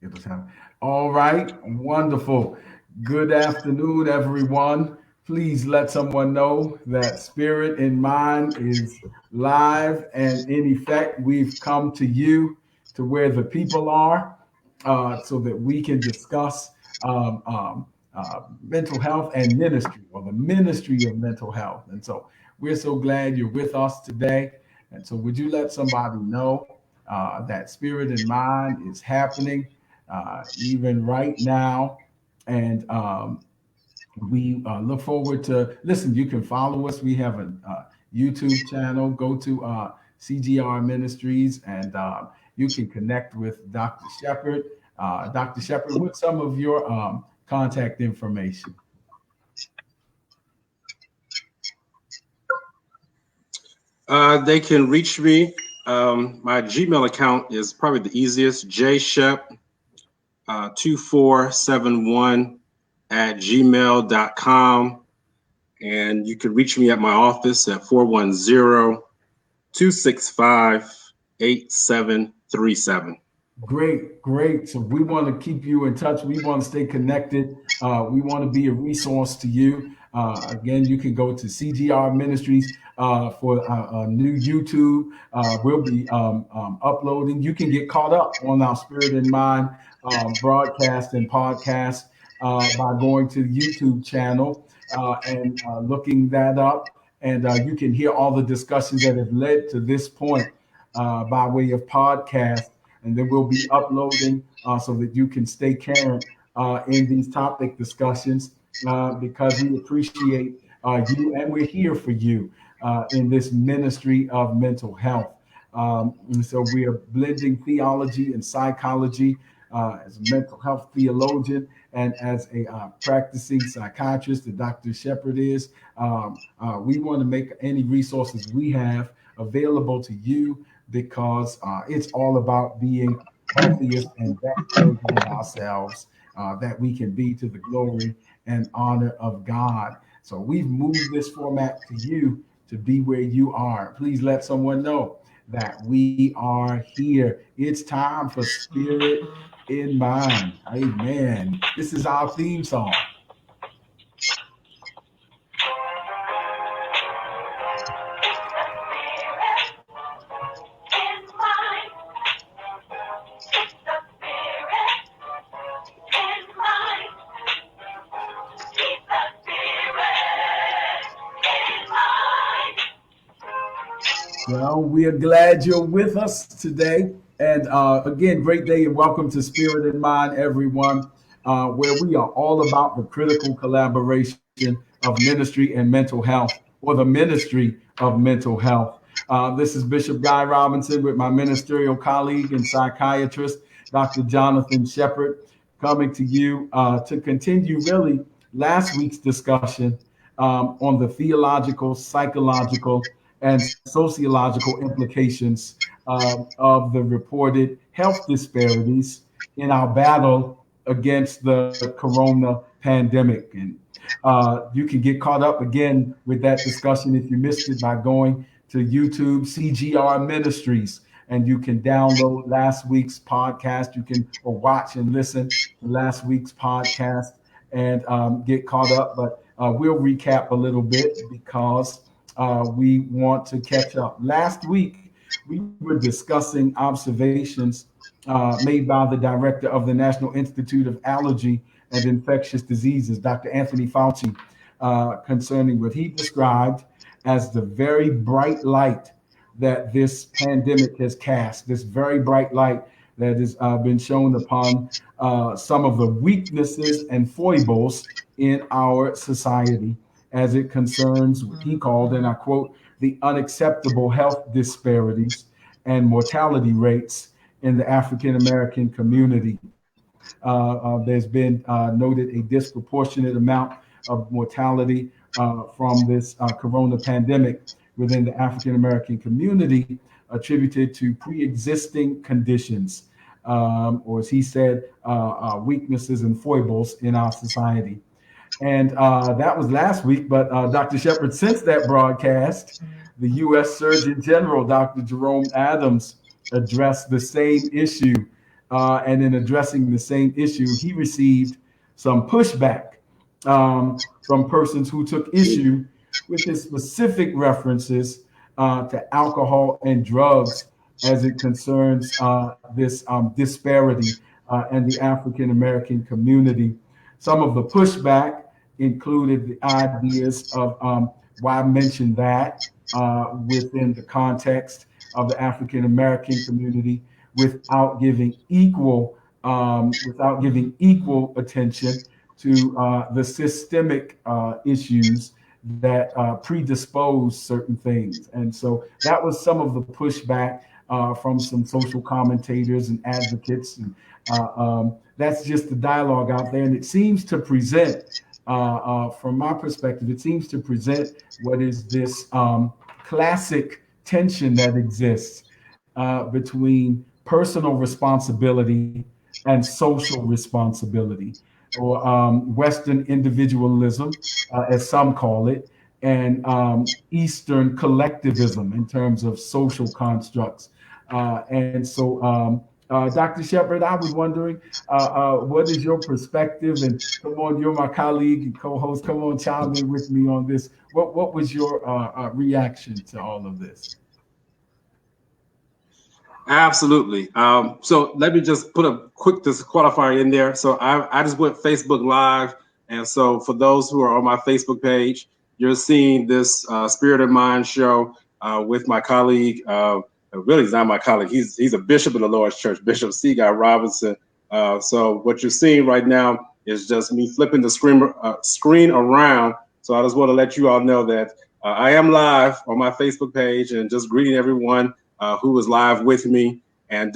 It was him. All right, wonderful. Good afternoon, everyone. Please let someone know that Spirit in Mind is live and in effect. We've come to you to where the people are so that we can discuss mental health and ministry, or the ministry of mental health. And so we're so glad you're with us today. And so, would you let somebody know that Spirit in Mind is happening even right now? And we look forward to listen. You can follow us. We have a YouTube channel. Go to CGR Ministries, and you can connect with Dr. Shepherd. Dr. Shepherd, what's some of your contact information? They can reach me. My Gmail account is probably the easiest, jshep2471 at gmail.com. And you can reach me at my office at 410-265-8737. Great, great. So we want to keep you in touch. We want to stay connected. We want to be a resource to you. Again, you can go to CGR Ministries for a new YouTube. We'll be uploading. You can get caught up on our Spirit in Mind broadcast and podcast by going to the YouTube channel and looking that up. And you can hear all the discussions that have led to this point by way of podcast, and then we'll be uploading so that you can stay current in these topic discussions because we appreciate you, and we're here for you in this ministry of mental health. And so we are blending theology and psychology as a mental health theologian and as a practicing psychiatrist that Dr. Shepherd is. We want to make any resources we have available to you because it's all about being healthiest and best version of ourselves that we can be to the glory and honor of God. So we've moved this format to you to be where you are. Please let someone know that we are here. It's time for Spirit in Mind. Amen. This is our theme song. Well, we are glad you're with us today. And again, great day and welcome to Spirit in Mind, everyone, where we are all about the critical collaboration of ministry and mental health, or the ministry of mental health. This is Bishop Guy Robinson with my ministerial colleague and psychiatrist, Dr. Jonathan Shepherd, coming to you to continue really last week's discussion on the theological, psychological, and sociological implications of the reported health disparities in our battle against the corona pandemic. And you can get caught up again with that discussion if you missed it by going to YouTube, CGR Ministries, and you can download last week's podcast. You can or watch and listen to last week's podcast and get caught up. But we'll recap a little bit because we want to catch up. Last week, we were discussing observations made by the director of the National Institute of Allergy and Infectious Diseases, Dr. Anthony Fauci, concerning what he described as the very bright light that this pandemic has cast, this very bright light that has been shown upon some of the weaknesses and foibles in our society as it concerns what he called, and I quote, the unacceptable health disparities and mortality rates in the African American community. There's been noted a disproportionate amount of mortality from this corona pandemic within the African American community attributed to pre-existing conditions, or as he said, weaknesses and foibles in our society. And that was last week. But Dr. Shepherd, since that broadcast, the U.S. Surgeon General, Dr. Jerome Adams, addressed the same issue and in addressing the same issue, he received some pushback from persons who took issue with his specific references to alcohol and drugs as it concerns this disparity in the African American community. Some of the pushback included the ideas of why mention that within the context of the African American community without giving equal attention to the systemic issues that predispose certain things. And so that was some of the pushback from some social commentators and advocates. And that's just the dialogue out there. And it seems to present, from my perspective, it seems to present what is this classic tension that exists between personal responsibility and social responsibility, or Western individualism, as some call it, and Eastern collectivism in terms of social constructs. And so, Dr. Shepherd, I was wondering, what is your perspective? And come on, you're my colleague and co-host. Come on, chime in with me on this. What was your reaction to all of this? Absolutely. So let me just put a quick disqualifier in there. So I just went Facebook Live. And so for those who are on my Facebook page, you're seeing this Spirit of Mind show with my colleague. Really, he's not my colleague. He's a bishop in the Lord's Church, Bishop C. Guy Robinson. So what you're seeing right now is just me flipping the screen around. So I just want to let you all know that I am live on my Facebook page and just greeting everyone who was live with me, and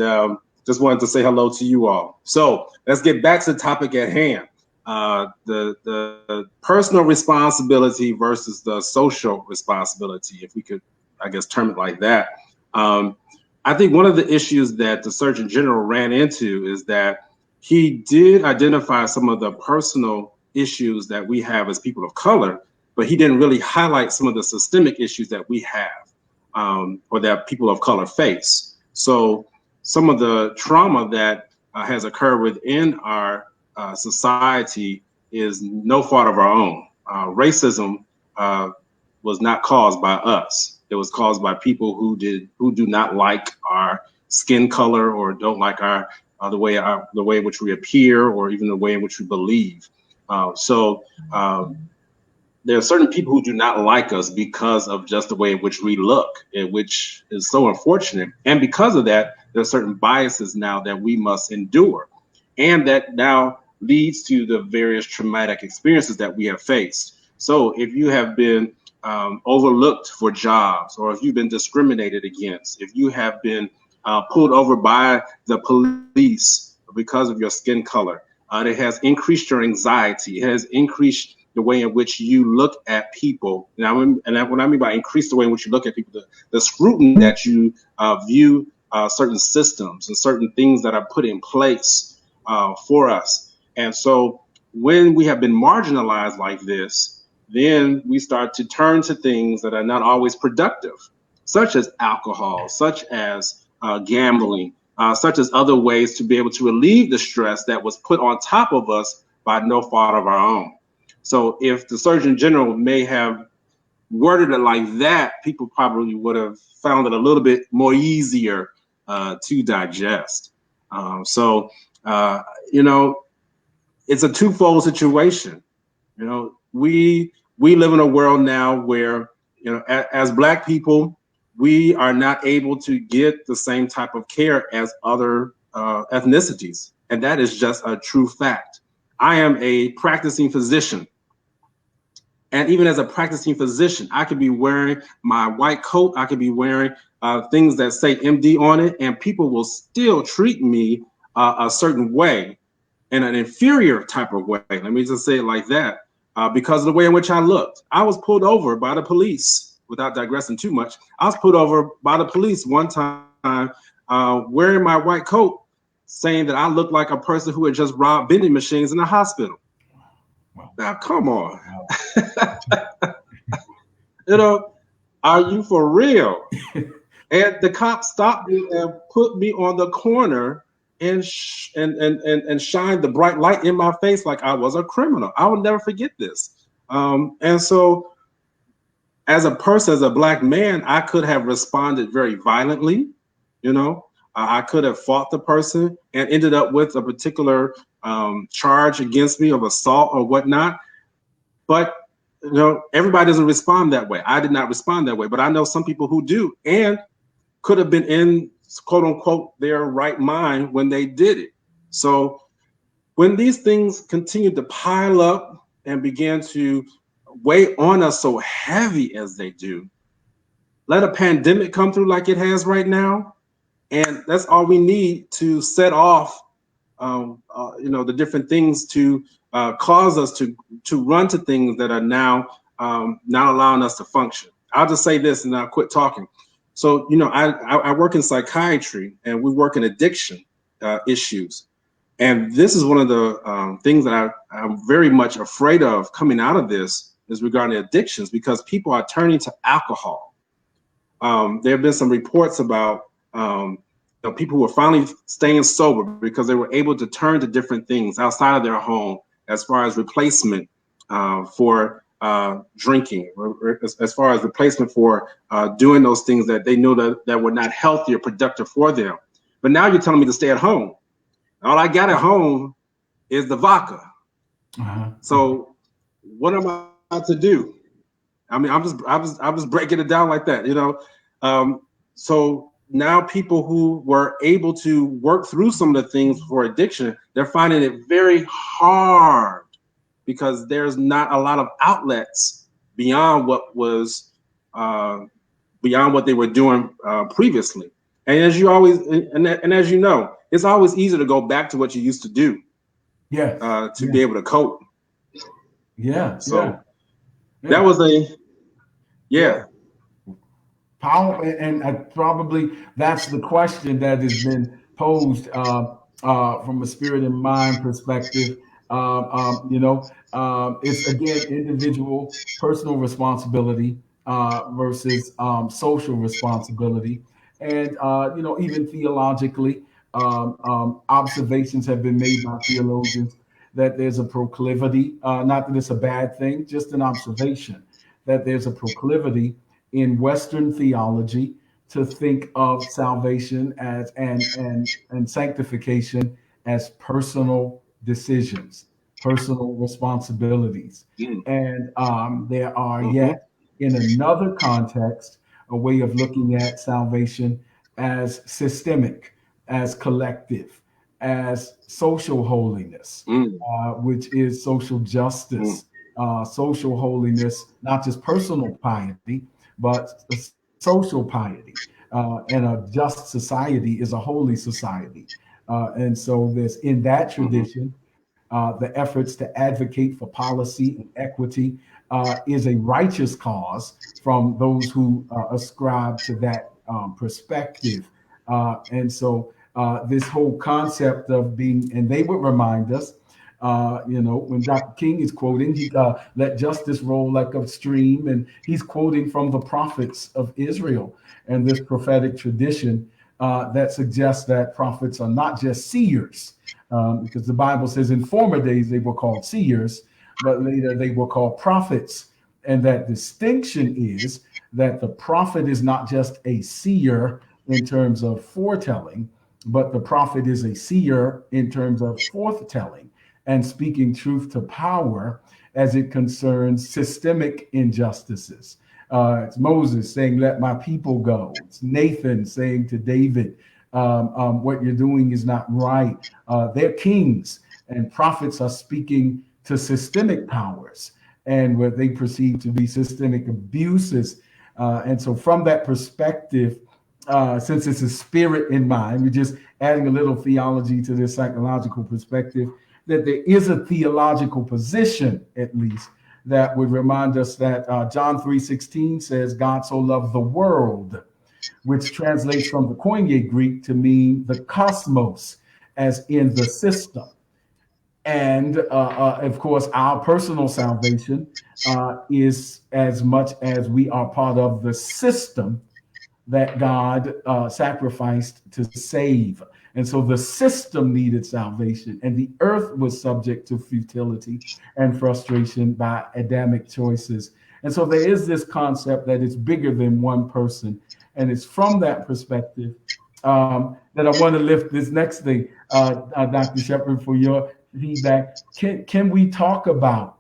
just wanted to say hello to you all. So let's get back to the topic at hand. The personal responsibility versus the social responsibility, if we could, I guess, term it like that. I think one of the issues that the Surgeon General ran into is that he did identify some of the personal issues that we have as people of color, but he didn't really highlight some of the systemic issues that we have. Or that people of color face. So some of the trauma that has occurred within our society is no fault of our own. Racism was not caused by us. It was caused by people who do not like our skin color, or don't like the way in which we appear, or even the way in which we believe. There are certain people who do not like us because of just the way in which we look, which is so unfortunate. And because of that, there are certain biases now that we must endure. And that now leads to the various traumatic experiences that we have faced. So if you have been overlooked for jobs, or if you've been discriminated against, if you have been pulled over by the police because of your skin color, it has increased your anxiety. It has increased the way in which you look at people. And what I mean by increase the way in which you look at people, the scrutiny that you view certain systems and certain things that are put in place for us. And so when we have been marginalized like this, then we start to turn to things that are not always productive, such as alcohol, such as gambling, such as other ways to be able to relieve the stress that was put on top of us by no fault of our own. So if the Surgeon General may have worded it like that, people probably would have found it a little bit more easier to digest. It's a twofold situation. We live in a world now where, as Black people, we are not able to get the same type of care as other ethnicities. And that is just a true fact. I am a practicing physician. And even as a practicing physician, I could be wearing my white coat. I could be wearing things that say MD on it, and people will still treat me a certain way, in an inferior type of way. Let me just say it like that, because of the way in which I looked. I was pulled over by the police, without digressing too much. I was pulled over by the police one time wearing my white coat, saying that I looked like a person who had just robbed vending machines in a hospital. Now, come on. Are you for real? And the cop stopped me and put me on the corner and shined the bright light in my face like I was a criminal. I will never forget this. And so as a person, as a Black man, I could have responded very violently. I could have fought the person and ended up with a particular charge against me of assault or whatnot. But everybody doesn't respond that way. I did not respond that way, but I know some people who do and could have been in, quote unquote, their right mind when they did it. So when these things continued to pile up and began to weigh on us so heavy as they do, let a pandemic come through like it has right now, and that's all we need to set off the different things to cause us to run to things that are now not allowing us to function. I'll just say this and I'll quit talking. So, I work in psychiatry and we work in addiction issues. And this is one of the things that I'm very much afraid of coming out of this is regarding addictions, because people are turning to alcohol. There have been some reports about people who are finally staying sober because they were able to turn to different things outside of their home as far as replacement for drinking, or as far as replacement for doing those things that they knew that were not healthy or productive for them. But now you're telling me to stay at home. All I got at home is the vodka. So what am I to do? I mean, I'm just breaking it down like that, So now people who were able to work through some of the things for addiction, they're finding it very hard because there's not a lot of outlets beyond what was beyond what they were doing previously. And as you always, and as you know, it's always easier to go back to what you used to do. To be able to cope. That was power, and probably that's the question that has been posed from a spirit and mind perspective. It's again individual personal responsibility versus social responsibility, and even theologically, observations have been made by theologians that there's a proclivity, not that it's a bad thing, just an observation, that there's a proclivity in Western theology to think of salvation as and sanctification as personal decisions, personal responsibilities. And there are yet, in another context, a way of looking at salvation as systemic, as collective, as social holiness, which is social justice, social holiness, not just personal piety, but social piety. And a just society is a holy society. And so there's in that tradition, the efforts to advocate for policy and equity is a righteous cause from those who ascribe to that perspective. And so this whole concept of being, and they would remind us, when Dr. King is quoting, he let justice roll like a stream, and he's quoting from the prophets of Israel and this prophetic tradition that suggests that prophets are not just seers, because the Bible says in former days they were called seers, but later they were called prophets. And that distinction is that the prophet is not just a seer in terms of foretelling, but the prophet is a seer in terms of forthtelling and speaking truth to power as it concerns systemic injustices. It's Moses saying, "Let my people go." It's Nathan saying to David, "What you're doing is not right." They're kings, and prophets are speaking to systemic powers and what they perceive to be systemic abuses. And so from that perspective, since it's a spirit in mind, we're just adding a little theology to this psychological perspective, that there is a theological position, at least, that would remind us that John 3:16 says, God so loved the world, which translates from the Koine Greek to mean the cosmos, as in the system. And of course, our personal salvation is as much as we are part of the system that God sacrificed to save. And so the system needed salvation, and the earth was subject to futility and frustration by Adamic choices. And so there is this concept that it's bigger than one person. And it's from that perspective that I want to lift this next thing, Dr. Shepherd, for your feedback. Can we talk about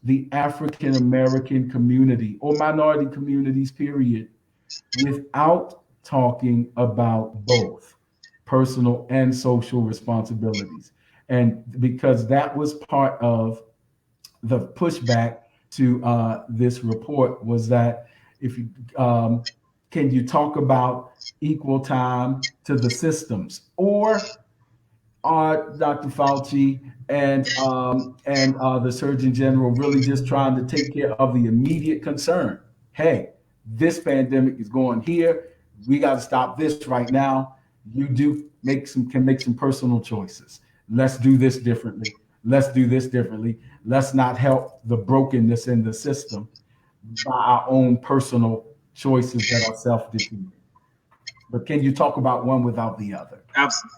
the African American community or minority communities, period, without talking about both personal and social responsibilities? And because that was part of the pushback to this report, was that if you can you talk about equal time to the systems, or are Dr. Fauci and the Surgeon General really just trying to take care of the immediate concern? Hey, this pandemic is going here. We got to stop this right now. You can make some personal choices. Let's do this differently. Let's do this differently. Let's not help the brokenness in the system by our own personal choices that are self-defeating. But can you talk about one without the other? Absolutely.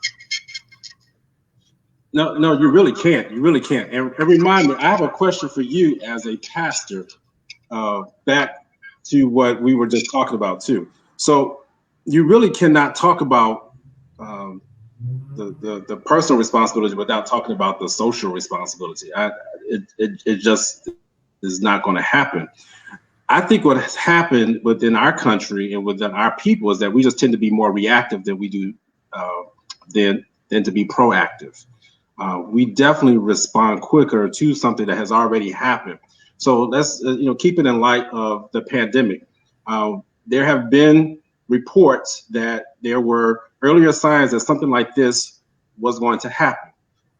No, you really can't. You really can't. And remind me, I have a question for you as a pastor, back to what we were just talking about too. So you really cannot talk about the personal responsibility without talking about the social responsibility. It just is not going to happen. I think what has happened within our country and within our people is that we just tend to be more reactive than we do than to be proactive. We definitely respond quicker to something that has already happened. So let's keep it in light of the pandemic. There have been reports that there were earlier signs that something like this was going to happen.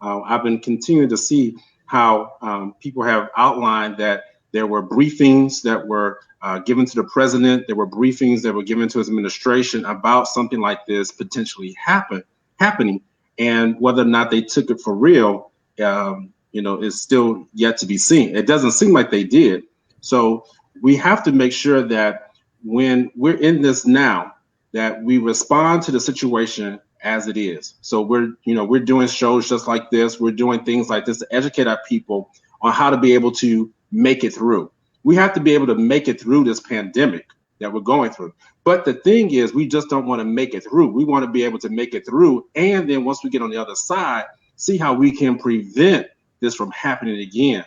I've been continuing to see how people have outlined that there were briefings that were given to the president. There were briefings that were given to his administration about something like this potentially happening. And whether or not they took it for real, is still yet to be seen. It doesn't seem like they did. So we have to make sure that when we're in this now, that we respond to the situation as it is. So we're doing shows just like this. We're doing things like this to educate our people on how to be able to make it through. We have to be able to make it through this pandemic that we're going through. But the thing is, we just don't want to make it through. We want to be able to make it through. And then once we get on the other side, see how we can prevent this from happening again.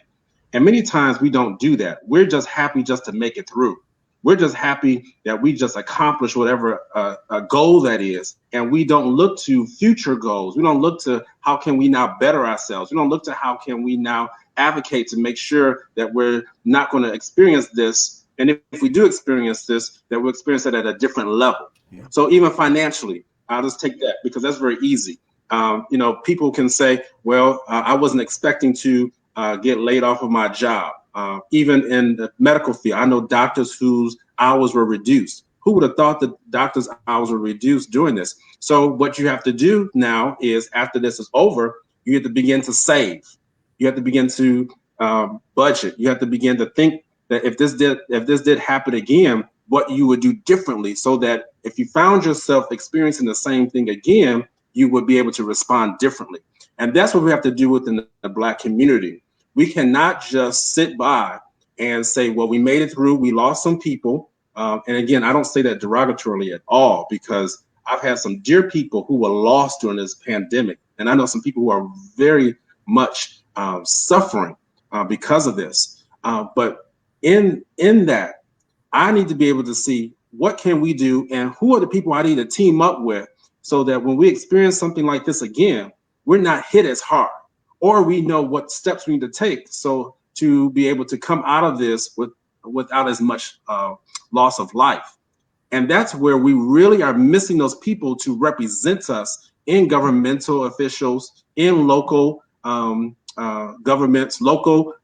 And many times we don't do that. We're just happy just to make it through. We're just happy that we just accomplish whatever a goal that is. And we don't look to future goals. We don't look to how can we now better ourselves. We don't look to how can we now advocate to make sure that we're not going to experience this. And if we do experience this, that we'll experience it at a different level. Yeah. So even financially, I'll just take that because that's very easy. People can say, well, I wasn't expecting to get laid off of my job. Even in the medical field, I know doctors whose hours were reduced. Who would have thought that doctors' hours were reduced during this? So what you have to do now is after this is over, you have to begin to save. You have to begin to budget. You have to begin to think that if this did happen again, what you would do differently so that if you found yourself experiencing the same thing again, you would be able to respond differently. And that's what we have to do within the Black community. We cannot just sit by and say, well, we made it through, we lost some people. And again, I don't say that derogatorily at all, because I've had some dear people who were lost during this pandemic. And I know some people who are very much suffering because of this. But in that, I need to be able to see what can we do and who are the people I need to team up with so that when we experience something like this again, we're not hit as hard, or we know what steps we need to take so to be able to come out of this without as much loss of life. And that's where we really are missing those people to represent us in governmental officials, in local governments, local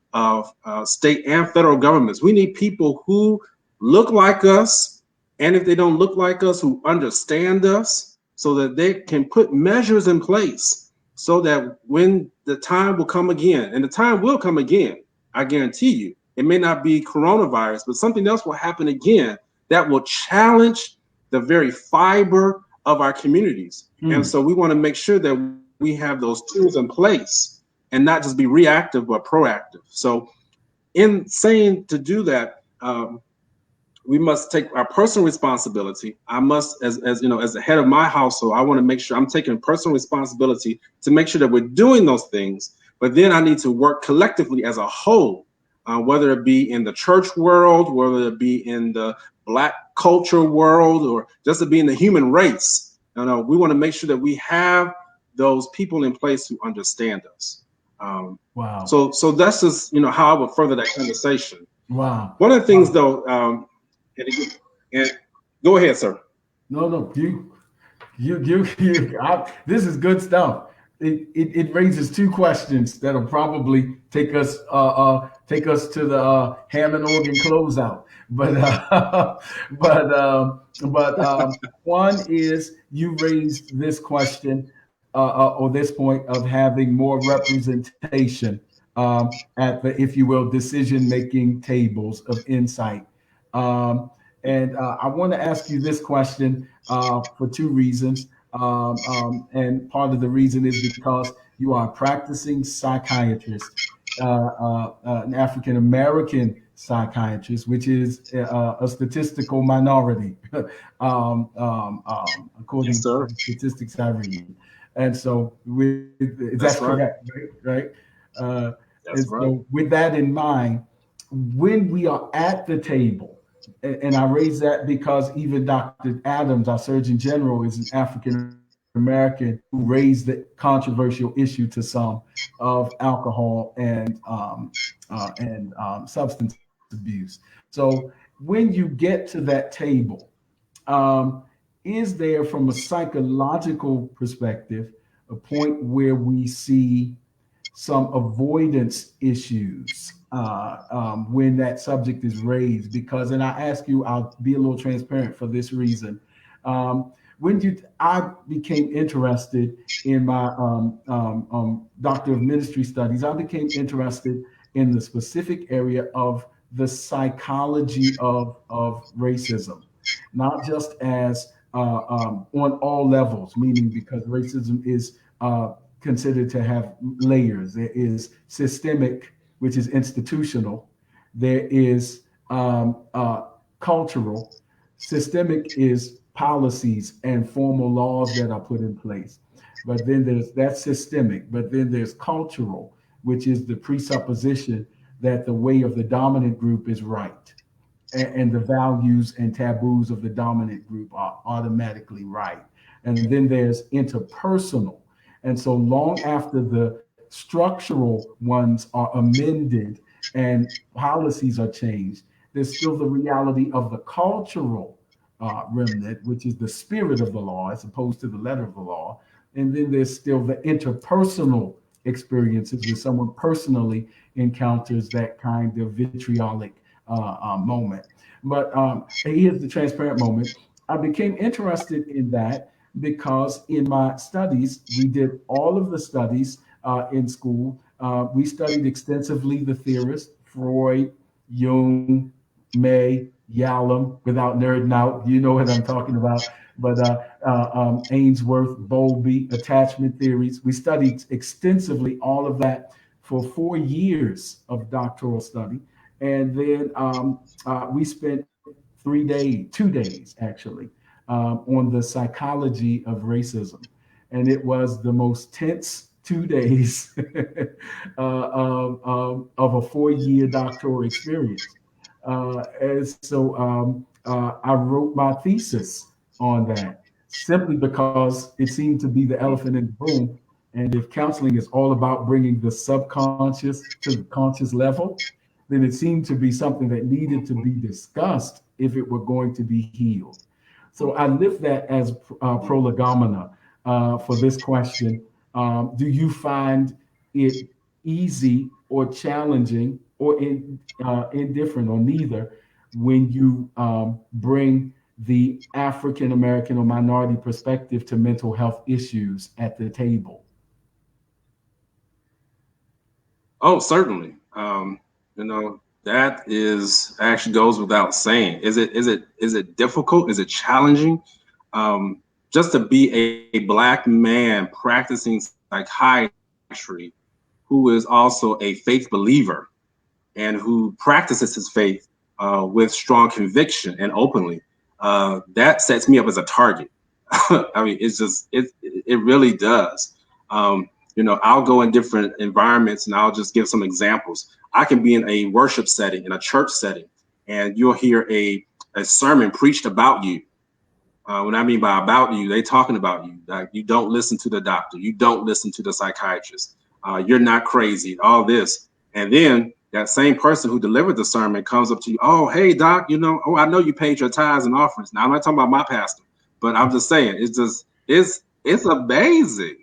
state and federal governments. We need people who look like us, and if they don't look like us, who understand us, so that they can put measures in place so that when the time will come again, and the time will come again, I guarantee you, it may not be coronavirus, but something else will happen again that will challenge the very fiber of our communities. And so we want to make sure that we have those tools in place and not just be reactive, but proactive. So in saying to do that, we must take our personal responsibility. I must, as you know, as the head of my household, I want to make sure I'm taking personal responsibility to make sure that we're doing those things. But then I need to work collectively as a whole, whether it be in the church world, whether it be in the Black culture world, or just to be in the human race. You know, we want to make sure that we have those people in place who understand us. Wow. So that's just, you know, how I would further that conversation. Wow. One of the things, though, and go ahead, sir. No, this is good stuff. It raises two questions that'll probably take us to the Hammond organ closeout. But one is you raised this question or this point of having more representation at the, if you will, decision making tables of insight. Um, and I want to ask you this question for two reasons. And part of the reason is because you are a practicing psychiatrist, an African American psychiatrist, which is a statistical minority, according Yes, sir. to the statistics I read. And so, That's that's right. correct, right? Uh, and That's right. so, with that in mind, when we are at the table, and I raise that because even Dr. Adams, our Surgeon General, is an African American who raised the controversial issue to some of alcohol and substance abuse. So when you get to that table, um, is there, from a psychological perspective, a point where we see some avoidance issues when that subject is raised? Because, and I ask you, I'll be a little transparent for this reason. I became interested in my Doctor of Ministry studies. I became interested in the specific area of the psychology of racism, not just as on all levels, meaning because racism is considered to have layers. There is systemic, which is institutional. There is cultural. Systemic is policies and formal laws that are put in place. But then that's systemic. But then there's cultural, which is the presupposition that the way of the dominant group is right, and the values and taboos of the dominant group are automatically right. And then there's interpersonal. And so long after the structural ones are amended and policies are changed, there's still the reality of the cultural remnant, which is the spirit of the law as opposed to the letter of the law. And then there's still the interpersonal experiences where someone personally encounters that kind of vitriolic moment. But here's the transparent moment. I became interested in that because in my studies, we did all of the studies in school. We studied extensively the theorists, Freud, Jung, May, Yalom, without nerding out. You know what I'm talking about. But Ainsworth, Bowlby, attachment theories. We studied extensively all of that for 4 years of doctoral study. And then we spent 3 days, 2 days actually, on the psychology of racism. And it was the most tense 2 days of a 4 year doctoral experience. And so I wrote my thesis on that simply because it seemed to be the elephant in the room. And if counseling is all about bringing the subconscious to the conscious level, then it seemed to be something that needed to be discussed if it were going to be healed. So I lift that as prolegomena for this question. Do you find it easy or challenging or indifferent or neither when you bring the African American or minority perspective to mental health issues at the table? Oh, certainly. You know, that is actually goes without saying. Is it difficult? Is it challenging? just to be a Black man practicing psychiatry who is also a faith believer and who practices his faith with strong conviction and openly, that sets me up as a target. I mean, it really does. I'll go in different environments and I'll just give some examples. I can be in a worship setting, in a church setting, and you'll hear a sermon preached about you. What I mean by about you, they talking about you. Like, you don't listen to the doctor. You don't listen to the psychiatrist. You're not crazy, all this. And then that same person who delivered the sermon comes up to you. Oh, hey, doc, I know you paid your tithes and offerings. Now, I'm not talking about my pastor, but I'm just saying, it's amazing.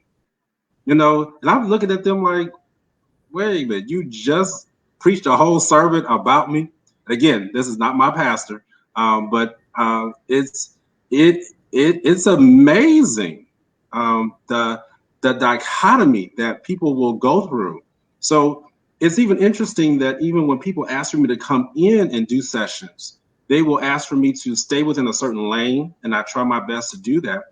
And I'm looking at them like, wait a minute, you just preached a whole sermon about me. Again, this is not my pastor, but it's amazing, the dichotomy that people will go through. So it's even interesting that even when people ask for me to come in and do sessions, they will ask for me to stay within a certain lane, and I try my best to do that.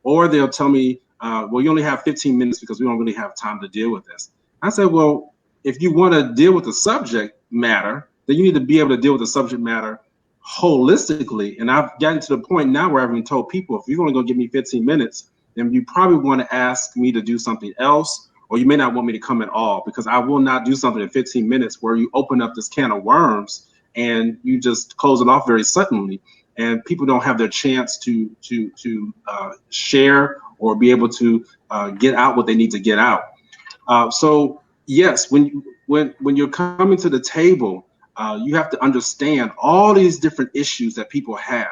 Or they'll tell me, well, you only have 15 minutes because we don't really have time to deal with this. I said, well, if you want to deal with the subject matter, then you need to be able to deal with the subject matter holistically. And I've gotten to the point now where I've been told people, if you're only going to give me 15 minutes, then you probably want to ask me to do something else, or you may not want me to come at all, because I will not do something in 15 minutes where you open up this can of worms and you just close it off very suddenly, and people don't have their chance to share or be able to get out what they need to get out. So yes, when you're coming to the table, you have to understand all these different issues that people have.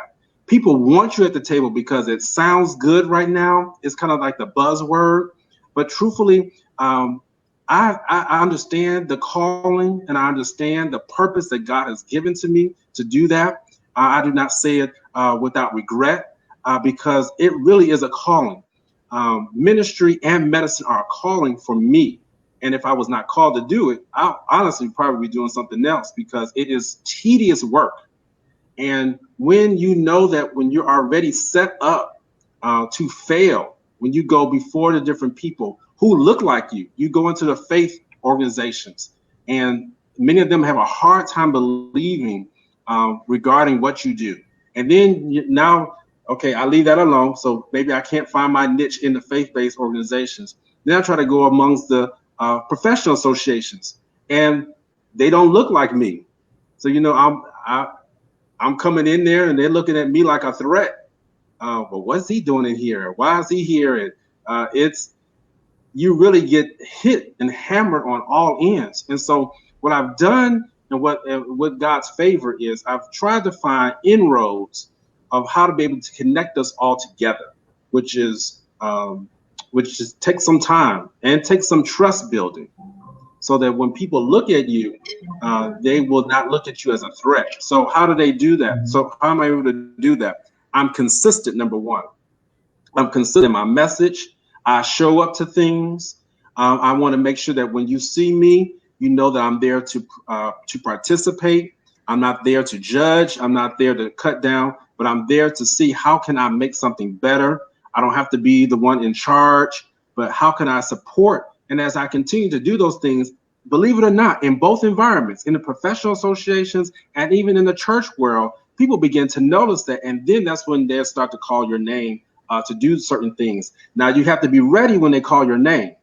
People want you at the table because it sounds good right now. It's kind of like the buzzword, but truthfully, I understand the calling and I understand the purpose that God has given to me to do that. I do not say it without regret, because it really is a calling. Ministry and medicine are a calling for me. And if I was not called to do it, I'll honestly probably be doing something else, because it is tedious work. And when you know that when you're already set up to fail, when you go before the different people who look like you go into the faith organizations, and many of them have a hard time believing regarding what you do. And then now, okay, I leave that alone. So maybe I can't find my niche in the faith-based organizations. Then I try to go amongst the professional associations, and they don't look like me. So, I'm coming in there and they're looking at me like a threat. Well, what's he doing in here? Why is he here? And you really get hit and hammered on all ends. And so what I've done, and what God's favor is, I've tried to find inroads of how to be able to connect us all together, which is take some time and take some trust building, so that when people look at you, they will not look at you as a threat. So how do they do that? So how am I able to do that? I'm consistent, number one. I'm consistent in my message. I show up to things. I want to make sure that when you see me, you know that I'm there to participate. I'm not there to judge. I'm not there to cut down, but I'm there to see how can I make something better. I don't have to be the one in charge, but how can I support? And as I continue to do those things, believe it or not, in both environments, in the professional associations and even in the church world, people begin to notice that. And then that's when they'll start to call your name to do certain things. Now, you have to be ready when they call your name.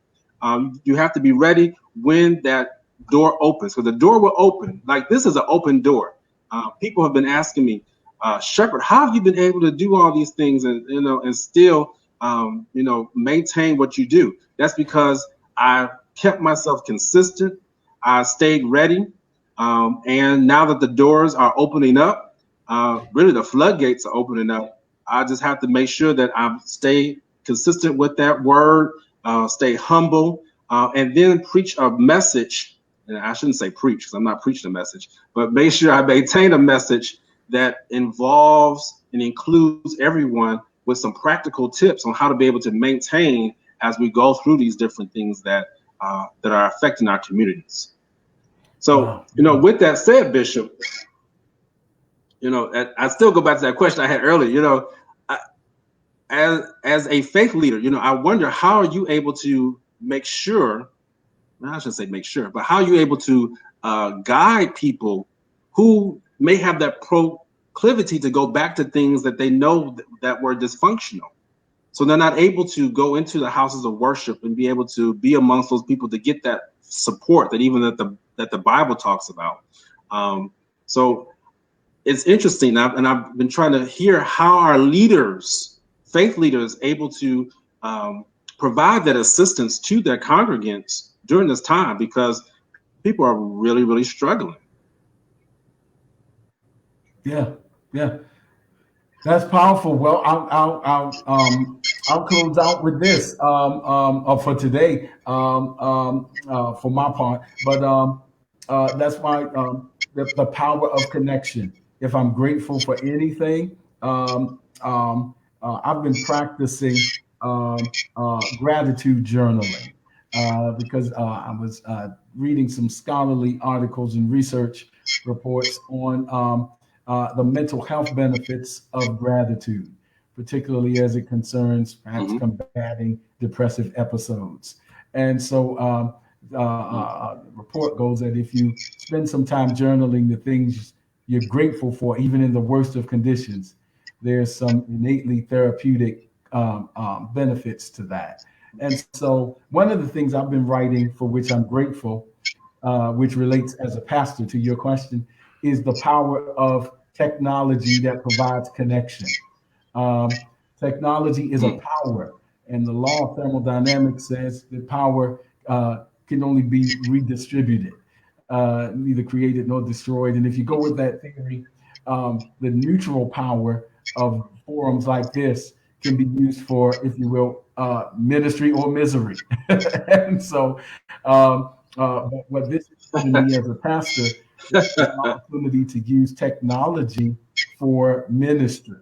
You have to be ready when that door opens. So the door will open. Like, this is an open door. People have been asking me, Shepherd, how have you been able to do all these things and still maintain what you do? That's because I kept myself consistent. I stayed ready. And now that the doors are opening up, really the floodgates are opening up, I just have to make sure that I stay consistent with that word, stay humble, and then preach a message. And I shouldn't say preach, because I'm not preaching a message, but make sure I maintain a message that involves and includes everyone with some practical tips on how to be able to maintain as we go through these different things that are affecting our communities. So, with that said, Bishop, I still go back to that question I had earlier. as a faith leader, I wonder, how are you able to make sure, I shouldn't say make sure, but how are you able to guide people who may have that proclivity to go back to things that they know that were dysfunctional? So they're not able to go into the houses of worship and be able to be amongst those people to get that support that the Bible talks about. So it's interesting, and I've been trying to hear how our leaders, faith leaders, able to provide that assistance to their congregants during this time, because people are really, really struggling. Yeah, yeah, that's powerful. Well, I'll close out with this for today for my part. But that's why the power of connection. If I'm grateful for anything, I've been practicing gratitude journaling because I was reading some scholarly articles and research reports on the mental health benefits of gratitude, particularly as it concerns perhaps Mhm. combating depressive episodes. And so the report goes that if you spend some time journaling the things you're grateful for, even in the worst of conditions, there's some innately therapeutic benefits to that. And so one of the things I've been writing, for which I'm grateful, which relates as a pastor to your question, is the power of technology that provides connection. Um, Technology is a Mm. power, and the law of thermodynamics says that power can only be redistributed, neither created nor destroyed. And if you go with that theory, the neutral power of forums like this can be used for, if you will, ministry or misery. And so, but what this is giving me as a pastor is the opportunity to use technology for ministry,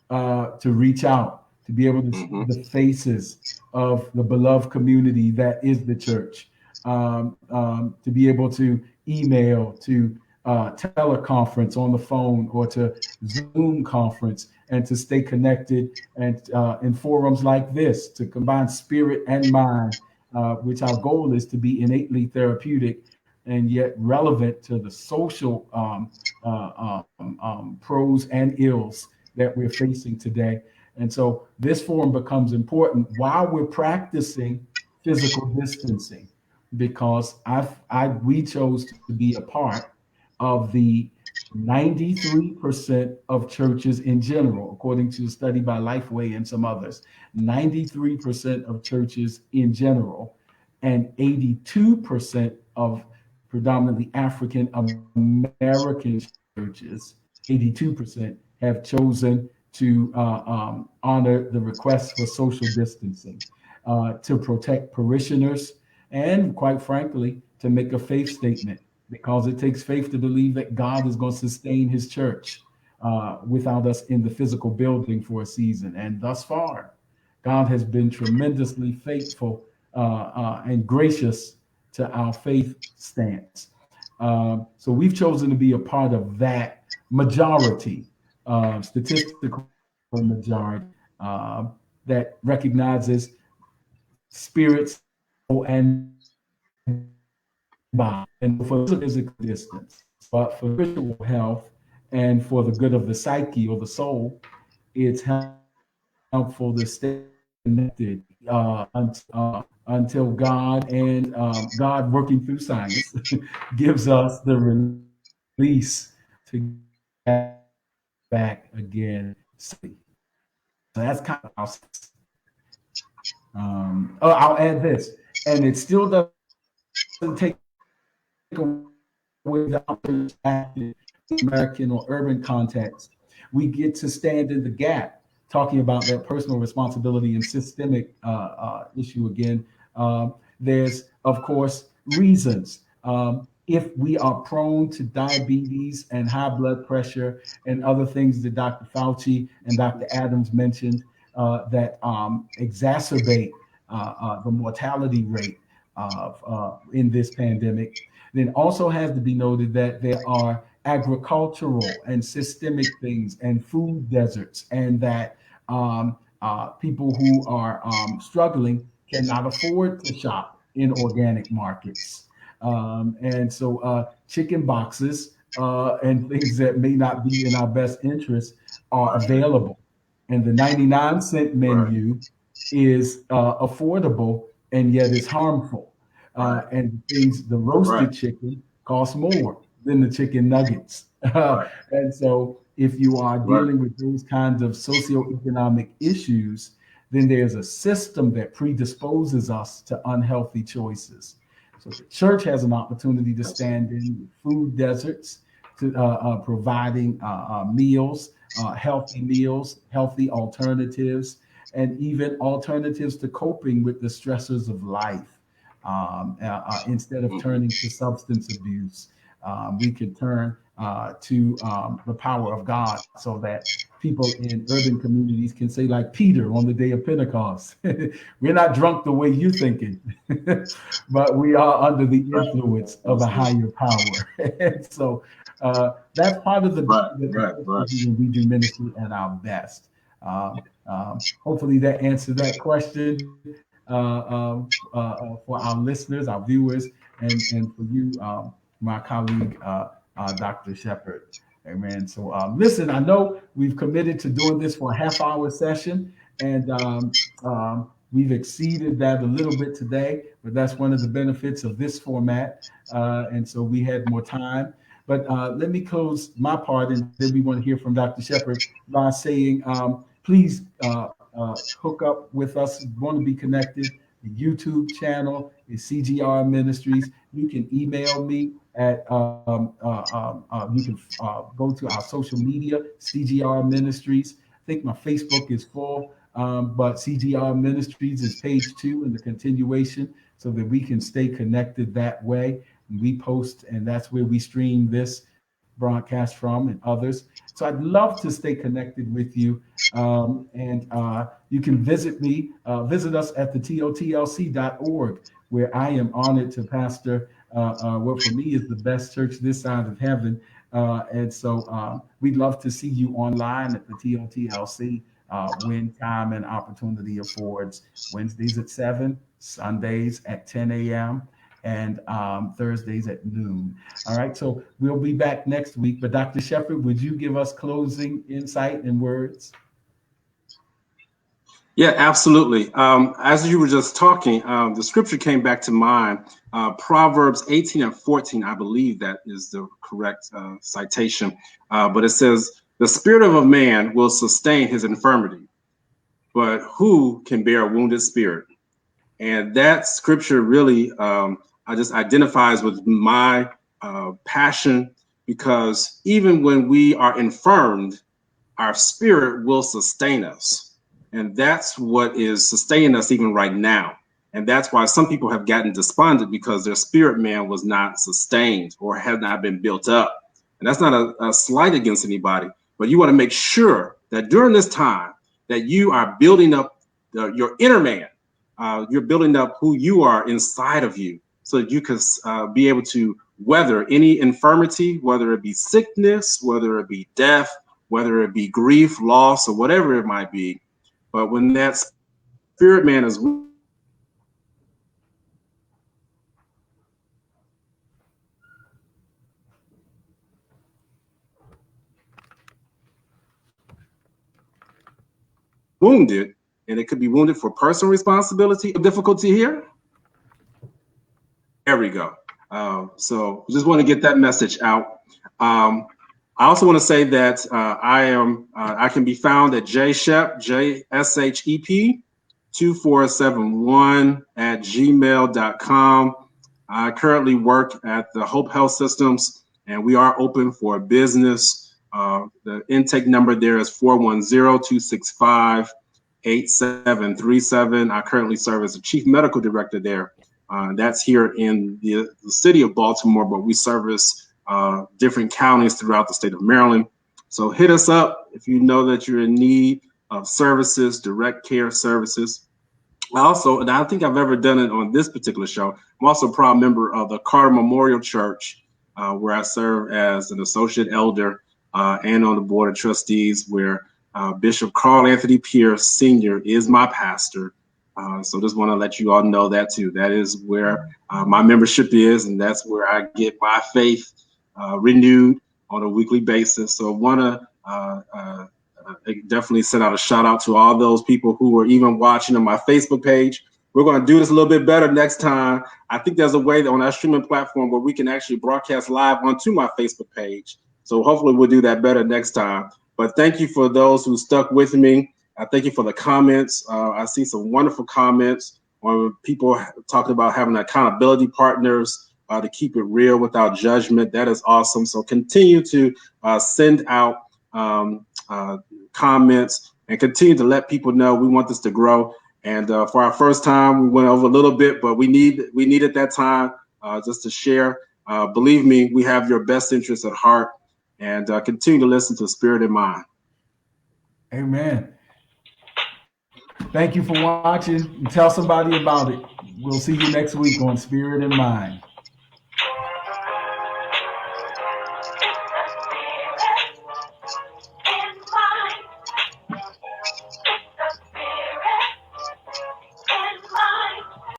to reach out, to be able to see Mhm. the faces of the beloved community that is the church, to be able to email, to teleconference on the phone, or to Zoom conference, and to stay connected, and in forums like this, to combine spirit and mind, which our goal is to be innately therapeutic and yet relevant to the social pros and ills that we're facing today. And so this forum becomes important while we're practicing physical distancing, because we chose to be a part of the 93% of churches in general, according to a study by Lifeway and some others. 93% of churches in general, and 82% of predominantly African American churches, 82% have chosen to honor the request for social distancing, to protect parishioners, and quite frankly, to make a faith statement, because it takes faith to believe that God is going to sustain his church without us in the physical building for a season. And thus far, God has been tremendously faithful and gracious to our faith stance. So we've chosen to be a part of that majority, statistical majority, that recognizes spirits and body, and for physical distance, but for spiritual health and for the good of the psyche or the soul, it's helpful to stay connected until God and God working through science gives us the release to get back again safely. So that's kind of our. I'll add this, and it still doesn't take away the American or urban context. We get to stand in the gap, talking about that personal responsibility and systemic issue again. There's, of course, reasons. If we are prone to diabetes and high blood pressure and other things that Dr. Fauci and Dr. Adams mentioned that exacerbate the mortality rate in this pandemic, then also has to be noted that there are agricultural and systemic things and food deserts, and that People who are struggling cannot afford to shop in organic markets. And so chicken boxes and things that may not be in our best interest are available. And the 99-cent Right. menu is affordable and yet is harmful. Right. The Right. roasted chicken costs more than the chicken nuggets. Right. And so if you are Right. dealing with those kinds of socioeconomic issues, then there's a system that predisposes us to unhealthy choices. So the church has an opportunity to stand in food deserts, to providing meals, healthy meals, healthy alternatives, and even alternatives to coping with the stressors of life. Instead of Mhm. turning to substance abuse, we could turn to the power of God so that people in urban communities can say, like Peter on the day of Pentecost, we're not drunk the way you're thinking, but we are under the Right. influence of a Absolutely. higher power. And so that's part of the Right. job that the Right. church can Right. do when we do ministry at our best. Hopefully that answered that question for our listeners, our viewers, and for you, my colleague, Dr. Shepherd. Amen. So listen, I know we've committed to doing this for a half-hour session, and we've exceeded that a little bit today, but that's one of the benefits of this format. And so we had more time. But let me close my part, and then we want to hear from Dr. Shepherd by saying, please hook up with us. Want to be connected? The YouTube channel is CGR Ministries. You can email me at you can go to our social media, CGR Ministries. I think my Facebook is full, but CGR Ministries is page 2 in the continuation, so that we can stay connected that way. And we post, and that's where we stream this broadcast from and others. So I'd love to stay connected with you. And you can visit us at the totlc.org, where I am honored to pastor what for me is the best church this side of heaven. And so we'd love to see you online at the TOTLC when time and opportunity affords. Wednesdays at 7, Sundays at 10 a.m., and Thursdays at noon. All right, so we'll be back next week. But Dr. Shepherd, would you give us closing insight and words? Yeah, absolutely. As you were just talking, the scripture came back to mind. Proverbs 18 and 14, I believe that is the correct citation. But it says, the spirit of a man will sustain his infirmity, but who can bear a wounded spirit? And that scripture really, I just identifies with my passion, because even when we are infirmed, our spirit will sustain us. And that's what is sustaining us even right now. And that's why some people have gotten despondent, because their spirit man was not sustained or had not been built up. And that's not a slight against anybody, but you want to make sure that during this time that you are building up your inner man. You're building up who you are inside of you, so that you can be able to weather any infirmity, whether it be sickness, whether it be death, whether it be grief, loss, or whatever it might be. But when that spirit man is wounded, and it could be wounded for personal responsibility, difficulty here. There we go. So just want to get that message out. I also want to say that I can be found at jshep, JSHEP 2471 at gmail.com. I currently work at the Hope Health Systems, and we are open for business. The intake number there is 410-265-8737. I currently serve as the Chief Medical Director there. That's here in the city of Baltimore, but we service different counties throughout the state of Maryland. So hit us up if you know that you're in need of services, direct care services. Also, and I think I've ever done it on this particular show, I'm also a proud member of the Carter Memorial Church, where I serve as an associate elder and on the board of trustees, where Bishop Carl Anthony Pierce Sr. is my pastor. So just want to let you all know that too. That is where my membership is, and that's where I get my faith renewed on a weekly basis. So I want to definitely send out a shout out to all those people who are even watching on my Facebook page. We're going to do this a little bit better next time. I think there's a way that on our streaming platform where we can actually broadcast live onto my Facebook page. So hopefully we'll do that better next time. But thank you for those who stuck with me. I thank you for the comments. I see some wonderful comments on people talking about having accountability partners to keep it real without judgment. That is awesome. So continue to send out comments and continue to let people know we want this to grow. And for our first time, we went over a little bit, but we needed that time just to share. Believe me, we have your best interests at heart, and continue to listen to Spirit and Mind. Amen. Thank you for watching, and tell somebody about it. We'll see you next week on Spirit and Mind.